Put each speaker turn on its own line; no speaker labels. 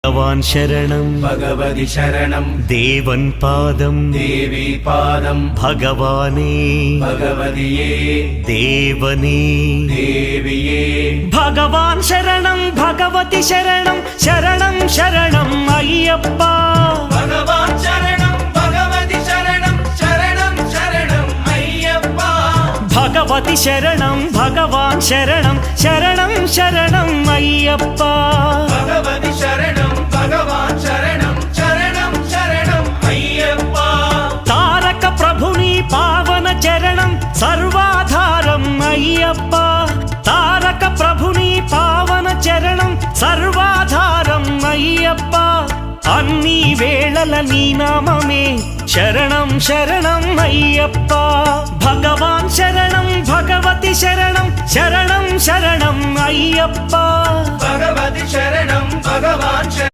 भगवान् शरणं
भगवति शरणं
देवन् पादं
देवी पादं
भगवाने
भगवदिये
देवने
देविये
भगवान् शरणं भगवति शरणं शरणं शरणं अय्यप्पा
भगवान् शरणं भगवति शरणं शरणं शरणं अय्यप्पा
भगवति शरणं भगवान् शरणं शरणं शरणं अय्यप्पा
भगवति शरणं भगवान् शरणं शरणं शरणं अय्यप्पा
तारक प्रभुनि पावन चरणं सर्वाधारं अय्यप्पा तारक प्रभुनि पावन चरणं सर्वाधारं अय्यप्पा अन्नी वेळल नी नाममे शरणं शरणं अय्यप्पा भगवान् शरणं भगवति शरणं शरणं शरणं अय्यप्पा
भगवति शरणं भगवान्